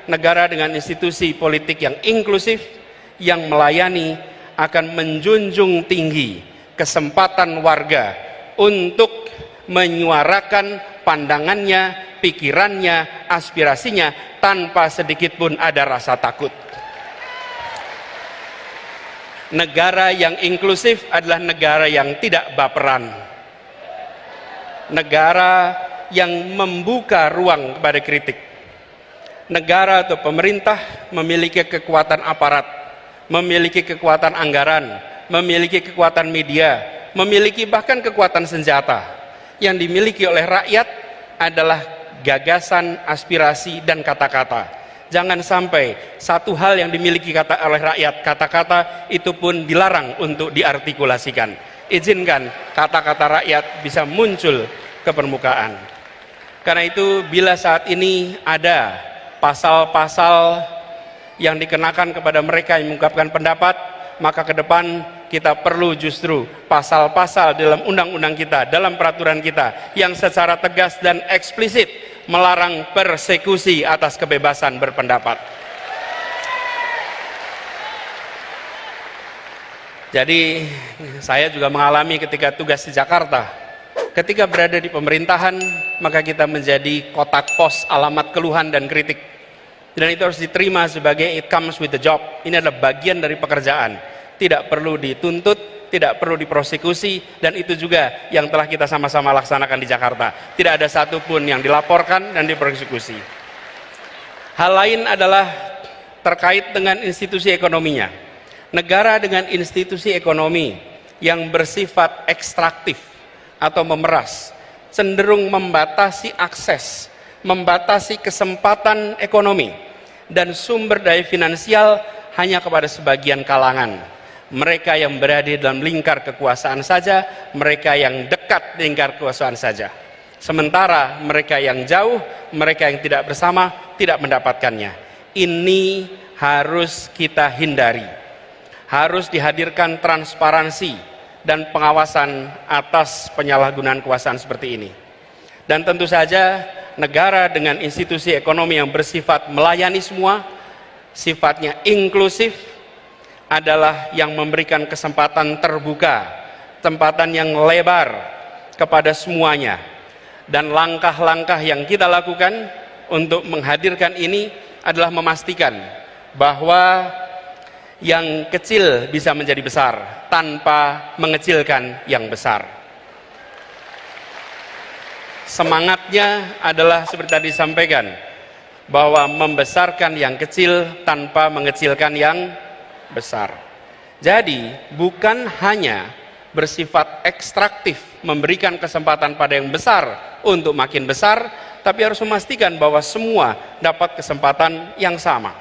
negara dengan institusi politik yang inklusif, yang melayani, akan menjunjung tinggi kesempatan warga untuk menyuarakan pandangannya, pikirannya, aspirasinya tanpa sedikit pun ada rasa takut. Negara yang inklusif adalah negara yang tidak baperan, negara yang membuka ruang kepada kritik. Negara atau pemerintah memiliki kekuatan aparat, memiliki kekuatan anggaran, memiliki kekuatan media, memiliki bahkan kekuatan senjata. Yang dimiliki oleh rakyat adalah gagasan, aspirasi, dan kata-kata. Jangan sampai satu hal yang dimiliki oleh rakyat, kata-kata, itu pun dilarang untuk diartikulasikan. Izinkan kata-kata rakyat bisa muncul ke permukaan. Karena itu, bila saat ini ada pasal-pasal yang dikenakan kepada mereka yang mengungkapkan pendapat, maka ke depan kita perlu justru pasal-pasal dalam undang-undang kita, dalam peraturan kita yang secara tegas dan eksplisit melarang persekusi atas kebebasan berpendapat. Jadi saya juga mengalami ketika tugas di Jakarta, ketika berada di pemerintahan, maka kita menjadi kotak pos alamat keluhan dan kritik. Dan itu harus diterima sebagai it comes with the job. Ini adalah bagian dari pekerjaan. Tidak perlu dituntut, tidak perlu diprosekusi, dan itu juga yang telah kita sama-sama laksanakan di Jakarta. Tidak ada satupun yang dilaporkan dan diprosekusi. Hal lain adalah terkait dengan institusi ekonominya. Negara dengan institusi ekonomi yang bersifat ekstraktif atau memeras, cenderung membatasi akses, membatasi kesempatan ekonomi dan sumber daya finansial hanya kepada sebagian kalangan. Mereka yang berada dalam lingkar kekuasaan saja, mereka yang dekat lingkar kekuasaan saja. Sementara mereka yang jauh, mereka yang tidak bersama, tidak mendapatkannya. Ini harus kita hindari. Harus dihadirkan transparansi dan pengawasan atas penyalahgunaan kekuasaan seperti ini. Dan tentu saja negara dengan institusi ekonomi yang bersifat melayani semua, sifatnya inklusif, adalah yang memberikan kesempatan terbuka, kesempatan yang lebar kepada semuanya. Dan langkah-langkah yang kita lakukan untuk menghadirkan ini adalah memastikan bahwa yang kecil bisa menjadi besar tanpa mengecilkan yang besar. Semangatnya adalah seperti tadi disampaikan, bahwa membesarkan yang kecil tanpa mengecilkan yang besar. Jadi bukan hanya bersifat ekstraktif, memberikan kesempatan pada yang besar untuk makin besar, tapi harus memastikan bahwa semua dapat kesempatan yang sama.